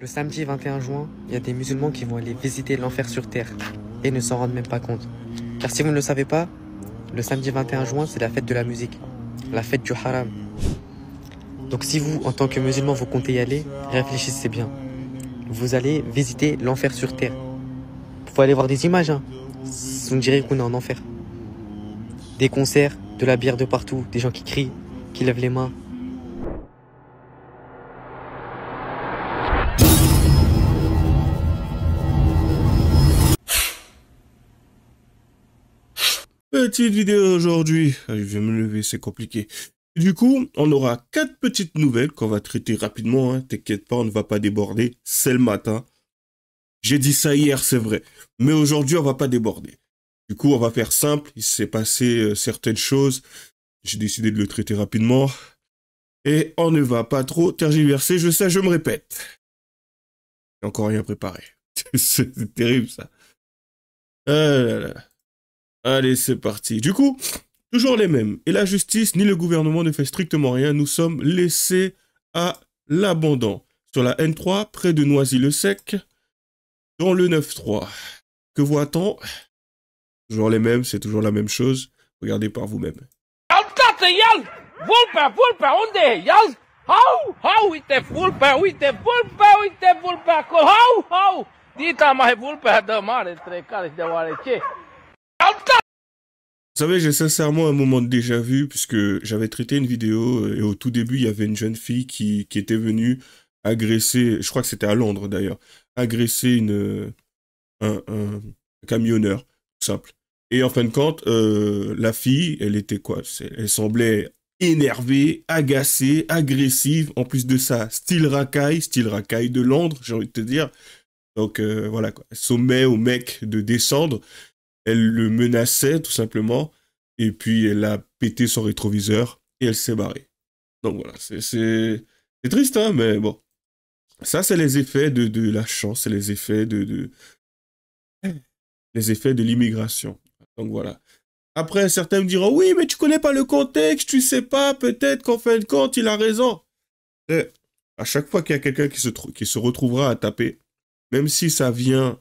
Le samedi 21 juin, il y a des musulmans qui vont aller visiter l'enfer sur terre et ne s'en rendent même pas compte. Car si vous ne le savez pas, le samedi 21 juin, c'est la fête de la musique, la fête du haram. Donc si vous, en tant que musulman, vous comptez y aller, réfléchissez bien. Vous allez visiter l'enfer sur terre. Vous pouvez aller voir des images, hein. Vous me direz qu'on est en enfer. Des concerts, de la bière de partout, des gens qui crient, qui lèvent les mains. Petite vidéo aujourd'hui. Je vais me lever, c'est compliqué. Du coup, on aura 4 petites nouvelles qu'on va traiter rapidement. Hein. T'inquiète pas, on ne va pas déborder. C'est le matin. J'ai dit ça hier, c'est vrai. Mais aujourd'hui, on va pas déborder. Du coup, on va faire simple. Il s'est passé certaines choses. J'ai décidé de le traiter rapidement. Et on ne va pas trop tergiverser. Je sais, je me répète. J'ai encore rien préparé. C'est terrible, ça. Ah là là. Allez, c'est parti. Du coup, toujours les mêmes. Et la justice ni le gouvernement ne fait strictement rien. Nous sommes laissés à l'abandon. Sur la N3, près de Noisy-le-Sec, dans le 9-3. Que voit-on? Toujours les mêmes, c'est toujours la même chose. Regardez par vous-même. Vous savez, j'ai sincèrement un moment de déjà-vu, puisque j'avais traité une vidéo, et au tout début, il y avait une jeune fille qui était venue agresser, je crois que c'était à Londres d'ailleurs, agresser un camionneur, tout simple. Et en fin de compte, la fille, elle était quoi? Elle semblait énervée, agacée, agressive, en plus de ça, style racaille de Londres, j'ai envie de te dire. Donc voilà quoi, elle sommait au mec de descendre. Elle le menaçait, tout simplement. Et puis, elle a pété son rétroviseur et elle s'est barrée. Donc voilà, c'est triste, hein, mais bon. Ça, c'est les effets de la chance, c'est les effets les effets de l'immigration. Donc voilà. Après, certains me diront, oui, mais tu connais pas le contexte, tu sais pas, peut-être qu'en fin de compte, il a raison. Et à chaque fois qu'il y a quelqu'un qui se retrouvera à taper, même si ça vient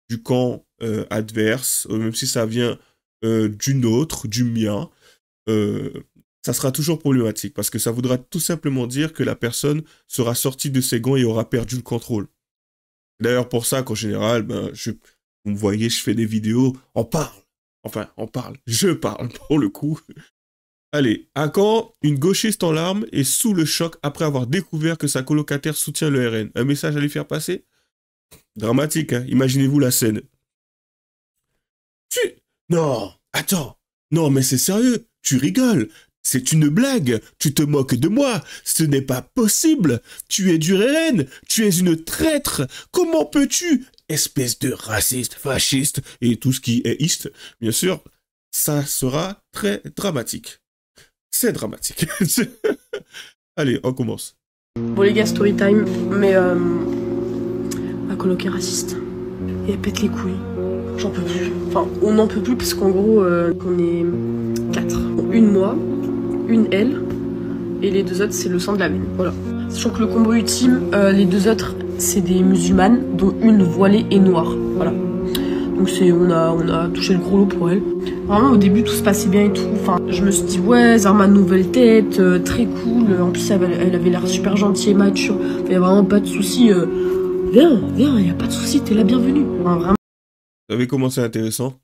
du camp adverse, même si ça vient d'une autre, du mien, ça sera toujours problématique parce que ça voudra tout simplement dire que la personne sera sortie de ses gonds et aura perdu le contrôle. D'ailleurs, pour ça qu'en général, vous me voyez, je fais des vidéos, on parle. Enfin, on parle. Je parle pour le coup. Allez, à quand une gauchiste en larmes est sous le choc après avoir découvert que sa colocataire soutient le RN? Un message à lui faire passer? Dramatique, hein? Imaginez-vous la scène. Non, attends. Non, mais c'est sérieux. Tu rigoles. C'est une blague. Tu te moques de moi. Ce n'est pas possible. Tu es du RN. Tu es une traître. Comment peux-tu? Espèce de raciste, fasciste et tout ce qui est iste. Bien sûr, ça sera très dramatique. C'est dramatique. Allez, on commence. Bon les gars, story time, mais ma coloc est raciste. Et elle pète les couilles. J'en peux plus. Enfin, on n'en peut plus parce qu'en gros, on est 4. Une moi, une elle, et les 2 autres, c'est le sang de la veine. Voilà. Sachant que le combo ultime, les 2 autres, c'est des musulmanes, dont une voilée et noire. Voilà. Donc on a touché le gros lot pour elle. Vraiment, au début, tout se passait bien et tout. Enfin, je me suis dit, ouais, Zarma, nouvelle tête, très cool. En plus, elle avait l'air super gentille et mature. Il n'y a vraiment pas de souci. Viens, il n'y a pas de souci, t'es la bienvenue. Enfin, vraiment. Vous savez comment c'est intéressant?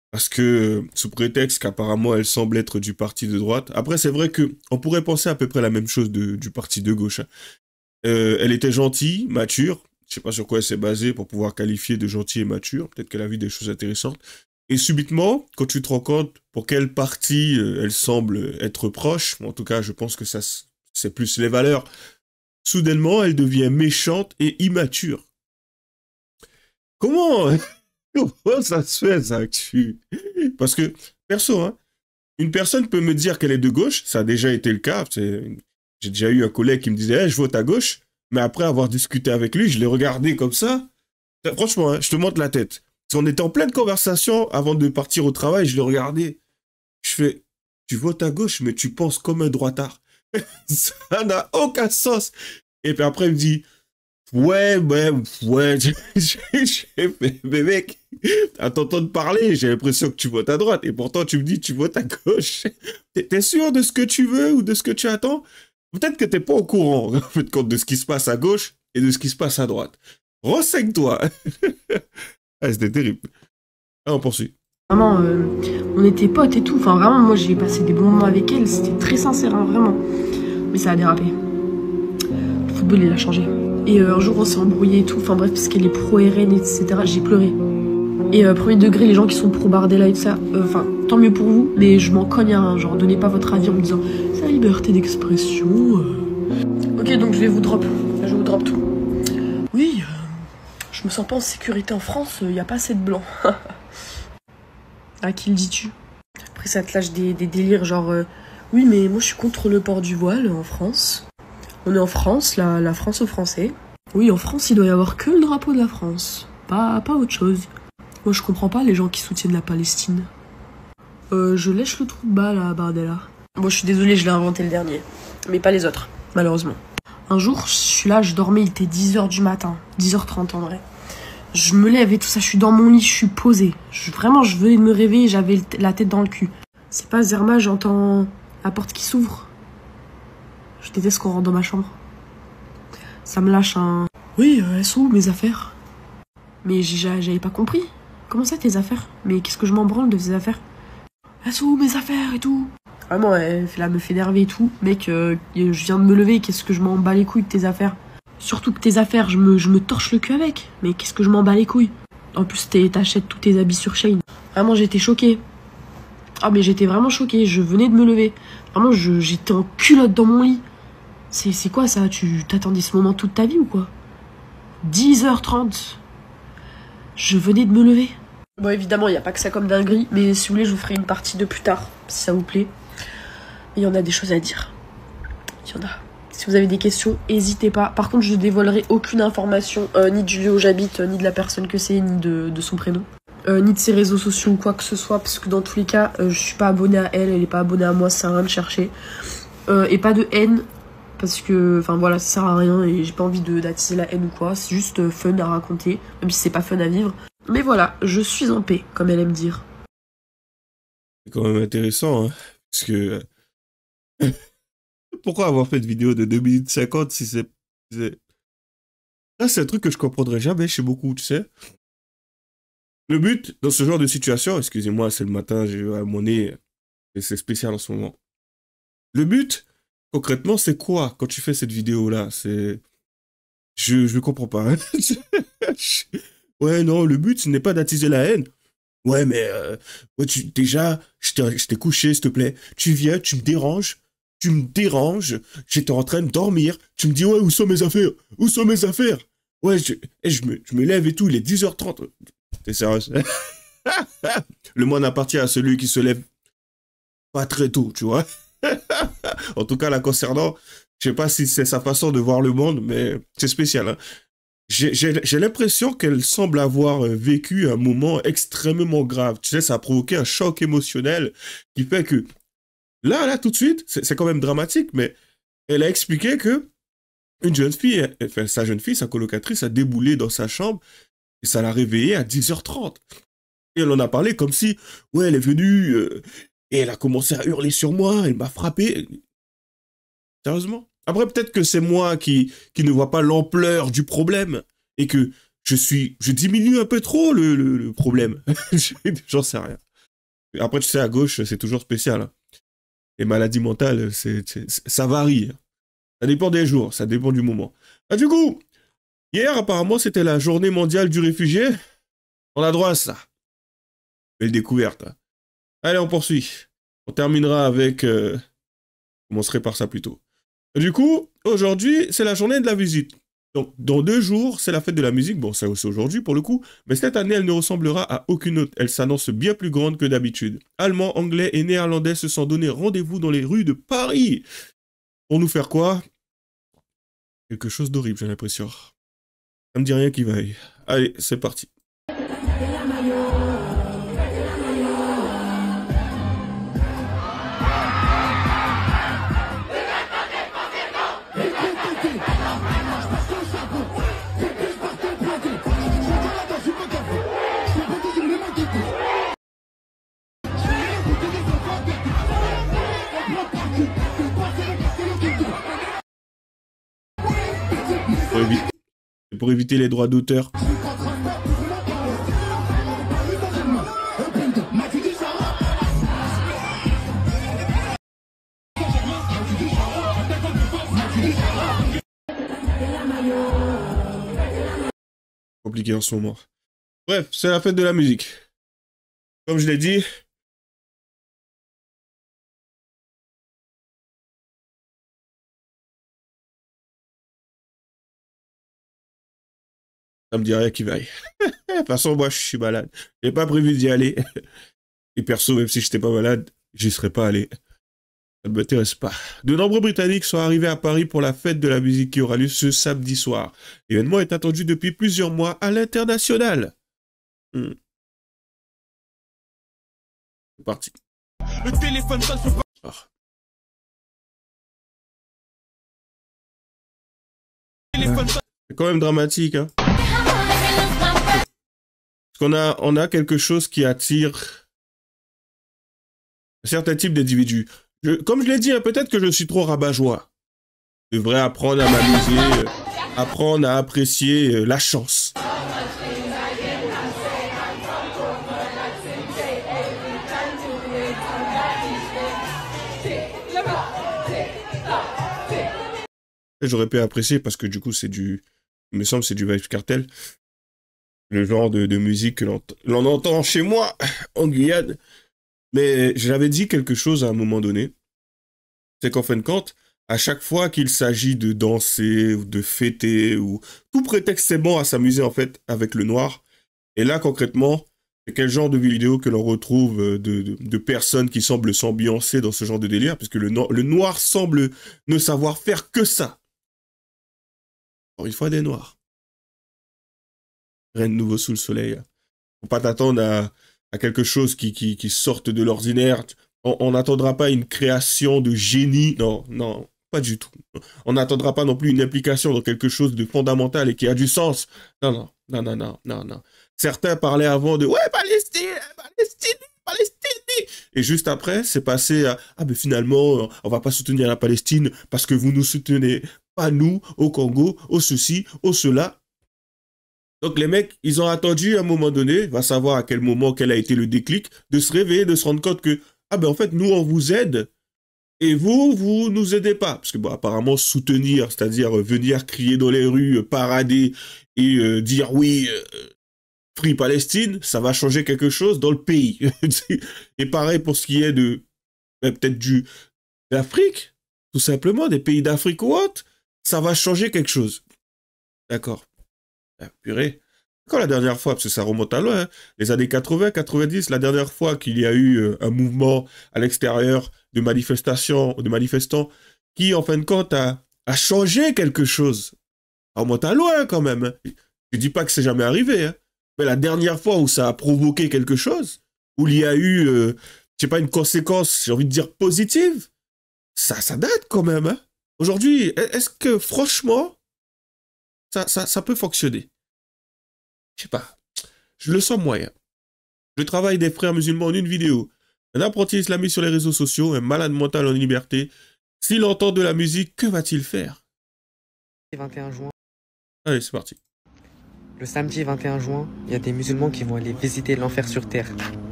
Parce que, sous prétexte qu'apparemment elle semble être du parti de droite. Après, c'est vrai que on pourrait penser à peu près la même chose du parti de gauche. Hein. Elle était gentille, mature. Je sais pas sur quoi elle s'est basée pour pouvoir qualifier de gentille et mature. Peut-être qu'elle a vu des choses intéressantes. Et subitement, quand tu te rends compte pour quel parti elle semble être proche, en tout cas, je pense que ça c'est plus les valeurs. Soudainement, elle devient méchante et immature. Comment ça se fait, ça, Parce que, perso, hein, une personne peut me dire qu'elle est de gauche, ça a déjà été le cas. J'ai déjà eu un collègue qui me disait hey, « je vote à gauche », mais après avoir discuté avec lui, je l'ai regardé comme ça. Franchement, hein, je te montre la tête. Si on était en pleine conversation avant de partir au travail, je l'ai regardé. Je fais « tu votes à gauche, mais tu penses comme un droitard. » Ça n'a aucun sens. Et puis après, il me dit Ouais. Mais mec, à t'entendre parler, j'ai l'impression que tu votes à droite. Et pourtant, tu me dis que tu votes à gauche. T'es sûr de ce que tu veux ou de ce que tu attends? Peut-être que t'es pas au courant, en fait, compte de ce qui se passe à gauche et de ce qui se passe à droite. Renseigne-toi. Ah, c'était terrible. Ah, on poursuit. Vraiment, on était potes et tout. Enfin, vraiment, moi, j'ai passé des bons moments avec elle. C'était très sincère, hein, vraiment. Mais ça a dérapé. Le football, il a changé. Et un jour, on s'est embrouillé et tout. Enfin, bref, parce qu'elle est pro-RN, etc. J'ai pleuré. Et premier degré, les gens qui sont pro-Bardella et tout ça, enfin, tant mieux pour vous. Mais je m'en cogne, hein. Genre, donnez pas votre avis en me disant c'est la liberté d'expression. Ok, donc je vais vous drop. Là, je vous drop tout. Oui, je me sens pas en sécurité en France. Y a pas assez de blancs. À qui le dis-tu? Après ça te lâche des délires genre oui mais moi je suis contre le port du voile en France. On est en France, la France aux Français. Oui en France il doit y avoir que le drapeau de la France, pas autre chose. Moi je comprends pas les gens qui soutiennent la Palestine. Je lèche le trou de balle à Bardella. Moi je suis désolée, je l'ai inventé le dernier. Mais pas les autres, malheureusement. Un jour je suis là, je dormais, il était 10h du matin, 10h30 en vrai. Je me lève et tout ça, je suis dans mon lit, je suis posée. Vraiment, je venais de me réveiller, j'avais la tête dans le cul. C'est pas Zerma, j'entends la porte qui s'ouvre. Je déteste qu'on rentre dans ma chambre. Ça me lâche un... Oui, elles sont où mes affaires? Mais j'avais pas compris. Comment ça tes affaires? Mais qu'est-ce que je m'en branle de tes affaires? Elles sont où mes affaires et tout? Vraiment, elle me fait énerver et tout. Mec, je viens de me lever, qu'est-ce que je m'en bats les couilles de tes affaires? Surtout que tes affaires, je me torche le cul avec. Mais qu'est-ce que je m'en bats les couilles? En plus, t'achètes tous tes habits sur Shein. Vraiment, j'étais choquée. Ah, mais j'étais vraiment choquée. Je venais de me lever. Vraiment, j'étais en culotte dans mon lit. C'est quoi ça? Tu t'attendais ce moment toute ta vie ou quoi? 10h30. Je venais de me lever. Bon, évidemment, il n'y a pas que ça comme dinguerie. Mais si vous voulez, je vous ferai une partie de plus tard. Si ça vous plaît. Il y en a des choses à dire. Il y en a. Si vous avez des questions, n'hésitez pas. Par contre, je ne dévoilerai aucune information, ni du lieu où j'habite, ni de la personne que c'est, ni de son prénom. Ni de ses réseaux sociaux ou quoi que ce soit, parce que dans tous les cas, je suis pas abonnée à elle, elle est pas abonnée à moi, ça sert à rien de chercher. Et pas de haine, parce que, enfin voilà, ça sert à rien et j'ai pas envie d'attiser la haine ou quoi. C'est juste fun à raconter, même si c'est pas fun à vivre. Mais voilà, je suis en paix, comme elle aime dire. C'est quand même intéressant, hein, parce que... Pourquoi avoir fait une vidéo de 2 minutes 50 si c'est... Là, c'est un truc que je comprendrais jamais chez beaucoup, tu sais. Le but, dans ce genre de situation, excusez-moi, c'est le matin, j'ai mon nez, et c'est spécial en ce moment. Le but, concrètement, c'est quoi quand tu fais cette vidéo-là? C'est... Je comprends pas. Hein. Ouais, non, le but, ce n'est pas d'attiser la haine. Ouais, mais... ouais, déjà, je t'ai couché, s'il te plaît. Tu viens, tu me déranges, j'étais en train de dormir, tu me dis, ouais, où sont mes affaires? Où sont mes affaires? Ouais, je me lève et tout, il est 10h30. T'es sérieux? Le monde appartient à celui qui se lève pas très tôt, tu vois. En tout cas, là, concernant, je sais pas si c'est sa façon de voir le monde, mais c'est spécial. Hein. J'ai l'impression qu'elle semble avoir vécu un moment extrêmement grave. Tu sais, ça a provoqué un choc émotionnel qui fait que là, tout de suite, c'est quand même dramatique, mais elle a expliqué que une jeune fille, enfin, sa colocatrice, a déboulé dans sa chambre et ça l'a réveillée à 10h30. Et elle en a parlé comme si, ouais, elle est venue et elle a commencé à hurler sur moi, elle m'a frappé. Sérieusement? Après, peut-être que c'est moi qui ne vois pas l'ampleur du problème et que je diminue un peu trop le problème. J'en sais rien. Après, tu sais, à gauche, c'est toujours spécial. Hein. Les maladies mentales, ça varie. Ça dépend des jours, ça dépend du moment. Ah, du coup, hier, apparemment, c'était la journée mondiale du réfugié. On a droit à ça. Belle découverte. Hein. Allez, on poursuit. On terminera avec... Je commencerai par ça plutôt. Du coup, aujourd'hui, c'est la journée de la visite. Donc, dans 2 jours, c'est la fête de la musique. Bon, c'est aussi aujourd'hui pour le coup. Mais cette année, elle ne ressemblera à aucune autre. Elle s'annonce bien plus grande que d'habitude. Allemands, Anglais et Néerlandais se sont donné rendez-vous dans les rues de Paris. Pour nous faire quoi? Quelque chose d'horrible, j'ai l'impression. Ça me dit rien qui vaille. Allez, c'est parti. pour éviter les droits d'auteur. Compliqué en ce moment. Bref, c'est la fête de la musique. Comme je l'ai dit, ça me dit rien qui vaille. De toute façon, moi, je suis malade. J'ai pas prévu d'y aller. Et perso, même si j'étais pas malade, j'y serais pas allé. Ça ne m'intéresse pas. De nombreux Britanniques sont arrivés à Paris pour la fête de la musique qui aura lieu ce samedi soir. L'événement est attendu depuis plusieurs mois à l'international. C'est parti. Le téléphone sonne. C'est quand même dramatique, hein. Parce on a quelque chose qui attire un certain type d'individus. Comme je l'ai dit, hein, peut-être que je suis trop rabat-joie. Je devrais apprendre à m'amuser, apprendre à apprécier la chance. J'aurais pu apprécier parce que du coup, il me semble, c'est du Vybz Kartel. Le genre de musique que l'on entend chez moi, en Guyane. Mais j'avais dit quelque chose à un moment donné. C'est qu'en fin de compte, à chaque fois qu'il s'agit de danser ou de fêter, ou tout prétexte c'est bon à s'amuser en fait avec le noir. Et là, concrètement, c'est quel genre de vidéo que l'on retrouve de personnes qui semblent s'ambiancer dans ce genre de délire, parce que le noir semble ne savoir faire que ça. Encore une fois, des noirs. Rien de nouveau sous le soleil. Faut pas t'attendre à quelque chose qui sorte de l'ordinaire. On n'attendra pas une création de génie. Non, non, pas du tout. On n'attendra pas non plus une implication dans quelque chose de fondamental et qui a du sens. Non, non, non, non, non, non, non. Certains parlaient avant de « Ouais, Palestine, Palestine, Palestine !» Et juste après, c'est passé à « Ah, mais finalement, on va pas soutenir la Palestine parce que vous nous soutenez pas nous, au Congo, au ceci, au cela. » Donc les mecs, ils ont attendu à un moment donné, va savoir à quel moment, quel a été le déclic, de se réveiller, de se rendre compte que, ah ben en fait, nous, on vous aide, et vous nous aidez pas. Parce que bon, apparemment, soutenir, c'est-à-dire venir crier dans les rues, parader, et dire oui, Free Palestine, ça va changer quelque chose dans le pays. Et pareil pour ce qui est de, peut-être d'Afrique, tout simplement, des pays d'Afrique ou autre, ça va changer quelque chose. D'accord. Ah, purée. Quand la dernière fois, parce que ça remonte à loin, hein, les années 80, 90, la dernière fois qu'il y a eu un mouvement à l'extérieur de manifestants qui, en fin de compte, a changé quelque chose. Ça remonte à loin quand même. Hein. Je dis pas que c'est jamais arrivé, hein, mais la dernière fois où ça a provoqué quelque chose, où il y a eu, je sais pas, une conséquence, j'ai envie de dire positive, ça date quand même. Hein. Aujourd'hui, est-ce que franchement, ça peut fonctionner? Je sais pas. Je le sens moyen. Le travail des frères musulmans en une vidéo. Un apprenti islamiste sur les réseaux sociaux, un malade mental en liberté. S'il entend de la musique, que va-t-il faire? 21 juin. Allez, c'est parti. Le samedi 21 juin, il y a des musulmans qui vont aller visiter l'enfer sur terre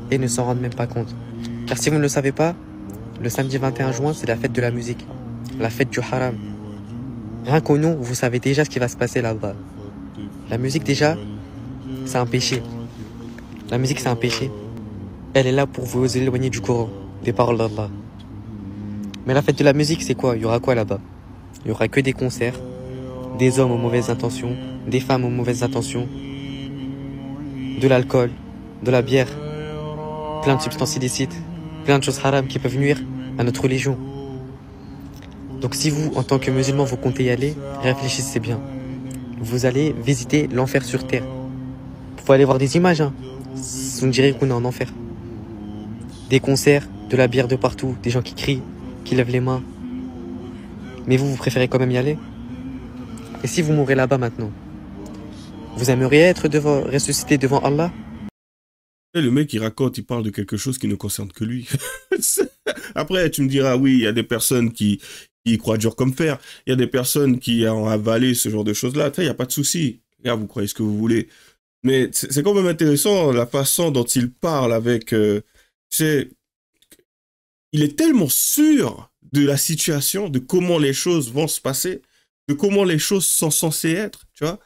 et ne s'en rendent même pas compte. Car si vous ne le savez pas, le samedi 21 juin, c'est la fête de la musique. La fête du haram. Rien qu'au nom, vous savez déjà ce qui va se passer là-bas. La musique déjà, c'est un péché. La musique, c'est un péché. Elle est là pour vous éloigner du Coran, des paroles d'Allah. Mais la fête de la musique, c'est quoi? Il y aura quoi là-bas? Il y aura que des concerts, des hommes aux mauvaises intentions, des femmes aux mauvaises intentions, de l'alcool, de la bière, plein de substances illicites, plein de choses haram qui peuvent nuire à notre religion. Donc si vous, en tant que musulman, vous comptez y aller, réfléchissez bien. Vous allez visiter l'enfer sur terre. Vous pouvez aller voir des images, hein. Vous me direz qu'on est en enfer. Des concerts, de la bière de partout, des gens qui crient, qui lèvent les mains. Mais vous préférez quand même y aller? Et si vous mourrez là-bas maintenant, vous aimeriez être ressuscité devant Allah? Et le mec, il raconte, il parle de quelque chose qui ne concerne que lui. Après, tu me diras, oui, il y a des personnes qui qui y croient dur comme fer. Il y a des personnes qui ont avalé ce genre de choses-là. Il n'y a pas de souci. Regarde, vous croyez ce que vous voulez. Mais c'est quand même intéressant la façon dont il parle avec... il est tellement sûr de la situation, de comment les choses vont se passer, de comment les choses sont censées être, tu vois.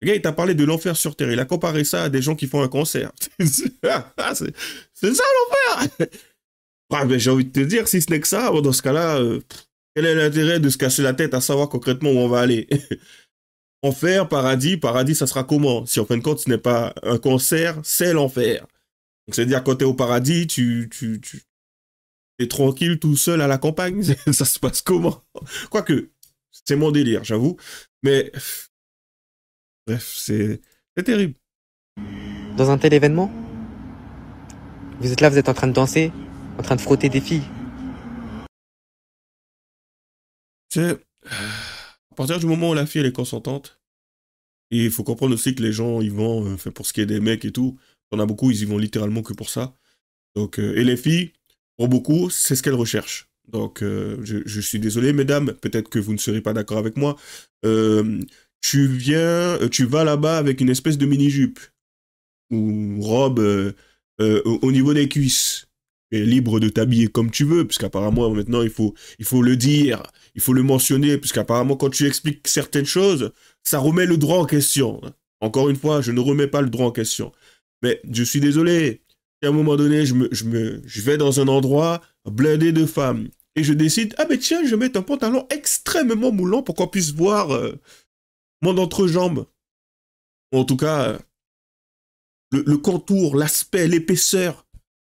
Le gars, il t'a parlé de l'enfer sur Terre. Il a comparé ça à des gens qui font un concert. C'est ça l'enfer. Ah, ben, j'ai envie de te dire, si ce n'est que ça, bon, dans ce cas-là, quel est l'intérêt de se casser la tête à savoir concrètement où on va aller? Enfer, paradis, paradis, ça sera comment? Si en fin de compte, ce n'est pas un concert, c'est l'enfer. Donc, c'est-à-dire, quand t'es au paradis, t'es tranquille tout seul à la campagne. Ça se passe comment? Quoique, c'est mon délire, j'avoue. Mais, bref, c'est terrible. Dans un tel événement, vous êtes là, vous êtes en train de danser, en train de frotter des filles. C'est à partir du moment où la fille elle est consentante, et il faut comprendre aussi que les gens ils vont, pour ce qui est des mecs et tout, on a beaucoup, ils y vont littéralement que pour ça. Donc et les filles, pour beaucoup, c'est ce qu'elles recherchent. Donc je suis désolé mesdames, peut-être que vous ne serez pas d'accord avec moi. Tu vas là-bas avec une espèce de mini-jupe ou robe au niveau des cuisses. Tu es libre de t'habiller comme tu veux, puisqu'apparemment maintenant il faut le dire, il faut le mentionner, puisqu'apparemment quand tu expliques certaines choses, ça remet le droit en question. Encore une fois, je ne remets pas le droit en question. Mais je suis désolé, à un moment donné, je vais dans un endroit blindé de femmes, et je décide, ah ben tiens, je vais mettre un pantalon extrêmement moulant pour qu'on puisse voir mon entrejambe. En tout cas, le contour, l'aspect, l'épaisseur,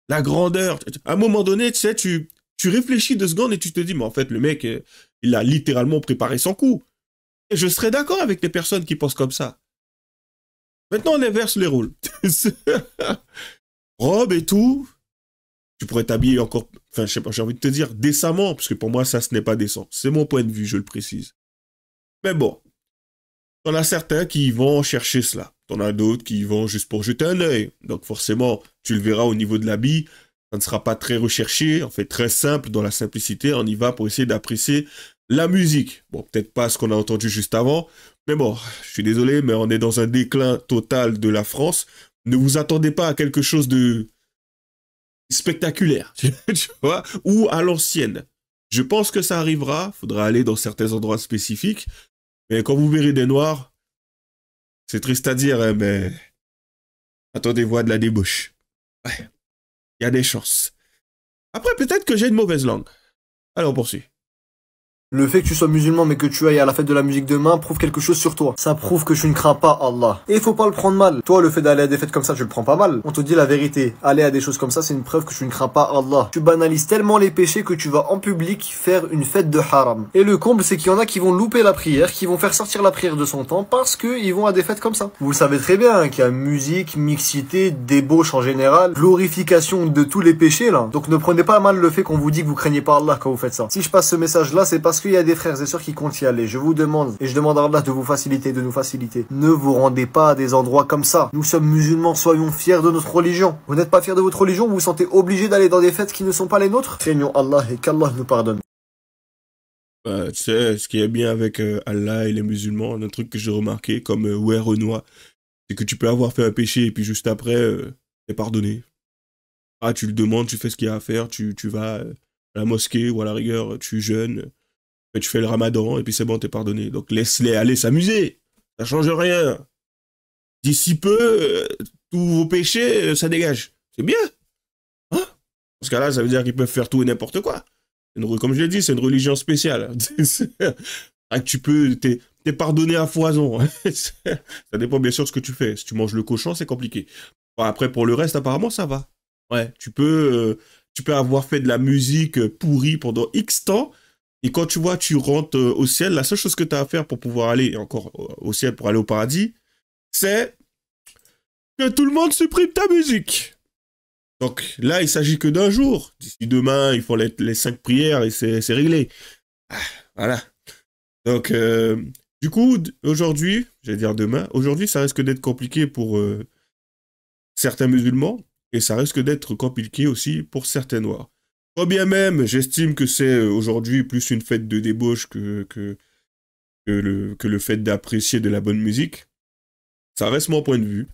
la grandeur. À un moment donné, tu sais, tu réfléchis 2 secondes et tu te dis, mais en fait, le mec, il a littéralement préparé son coup. Et je serais d'accord avec les personnes qui pensent comme ça. Maintenant, on inverse les rôles. Robe et tout, tu pourrais t'habiller encore, enfin, je sais pas, j'ai envie de te dire décemment, parce que pour moi, ça, ce n'est pas décent. C'est mon point de vue, je le précise. Mais bon, t'en as certains qui vont chercher cela. T'en as d'autres qui vont juste pour jeter un œil. Donc forcément, tu le verras au niveau de l'habit, ça ne sera pas très recherché, en fait très simple, dans la simplicité, on y va pour essayer d'apprécier la musique. Bon, peut-être pas ce qu'on a entendu juste avant, mais bon, je suis désolé, mais on est dans un déclin total de la France. Ne vous attendez pas à quelque chose de spectaculaire, tu vois, ou à l'ancienne. Je pense que ça arrivera, faudra aller dans certains endroits spécifiques, mais quand vous verrez des noirs, c'est triste à dire, hein, mais attendez-vous à de la débauche. Ouais, il y a des chances. Après, peut-être que j'ai une mauvaise langue. Alors, on poursuit. Le fait que tu sois musulman mais que tu ailles à la fête de la musique demain prouve quelque chose sur toi. Ça prouve que tu ne crains pas Allah. Et il faut pas le prendre mal. Toi, le fait d'aller à des fêtes comme ça, tu le prends pas mal. On te dit la vérité. Aller à des choses comme ça, c'est une preuve que tu ne crains pas Allah. Tu banalises tellement les péchés que tu vas en public faire une fête de haram. Et le comble, c'est qu'il y en a qui vont louper la prière, qui vont faire sortir la prière de son temps parce qu'ils vont à des fêtes comme ça. Vous le savez très bien, hein, qu'il y a musique, mixité, débauche en général, glorification de tous les péchés là. Donc ne prenez pas mal le fait qu'on vous dit que vous craignez pas Allah quand vous faites ça. Si je passe ce message là, c'est parce qu'il y a des frères et sœurs qui comptent y aller. Je vous demande, et je demande à Allah de vous faciliter, de nous faciliter. Ne vous rendez pas à des endroits comme ça. Nous sommes musulmans, soyons fiers de notre religion. Vous n'êtes pas fiers de votre religion, vous vous sentez obligé d'aller dans des fêtes qui ne sont pas les nôtres? Craignons Allah et qu'Allah nous pardonne. Tu sais, ce qui est bien avec Allah et les musulmans, un truc que j'ai remarqué, comme ouais Renoir, c'est que tu peux avoir fait un péché et puis juste après, t'es pardonné. Ah, tu le demandes, tu fais ce qu'il y a à faire, tu vas à la mosquée ou à la rigueur, tu jeûnes, tu fais le ramadan et puis c'est bon, t'es pardonné. Donc laisse-les aller s'amuser, ça change rien. D'ici peu, tous vos péchés, ça dégage. C'est bien. Hein? Dans ce cas-là, ça veut dire qu'ils peuvent faire tout et n'importe quoi. Comme je l'ai dit, c'est une religion spéciale. Tu peux, t'es pardonné à foison. Ça dépend bien sûr de ce que tu fais. Si tu manges le cochon, c'est compliqué. Bon, après, pour le reste, apparemment, ça va. Ouais, tu peux avoir fait de la musique pourrie pendant X temps, et quand tu vois, tu rentres au ciel, la seule chose que tu as à faire pour pouvoir aller encore au ciel, pour aller au paradis, c'est que tout le monde supprime ta musique. Donc là, il s'agit que d'un jour. D'ici demain, il faut les 5 prières et c'est réglé. Ah, voilà. Donc, du coup, aujourd'hui, j'allais dire demain, aujourd'hui, ça risque d'être compliqué pour certains musulmans et ça risque d'être compliqué aussi pour certains noirs. Quand bien même, j'estime que c'est aujourd'hui plus une fête de débauche que le fait d'apprécier de la bonne musique. Ça reste mon point de vue.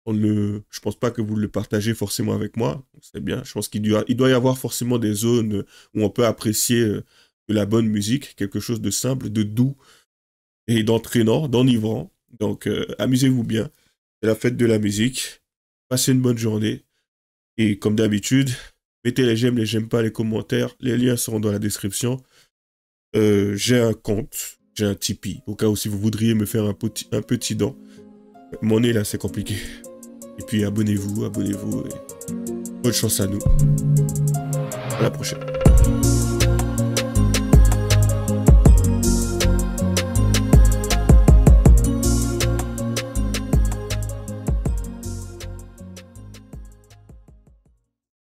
Je pense pas que vous le partagez forcément avec moi. C'est bien. Je pense qu'il doit y avoir forcément des zones où on peut apprécier de la bonne musique, quelque chose de simple, de doux et d'entraînant, d'enivrant. Donc, amusez-vous bien. C'est la fête de la musique. Passez une bonne journée. Et comme d'habitude, mettez les j'aime pas, les commentaires. Les liens seront dans la description. J'ai un compte, j'ai un Tipeee. Au cas où si vous voudriez me faire un petit don. Mon nez là, c'est compliqué. Et puis abonnez-vous. Et bonne chance à nous. À la prochaine.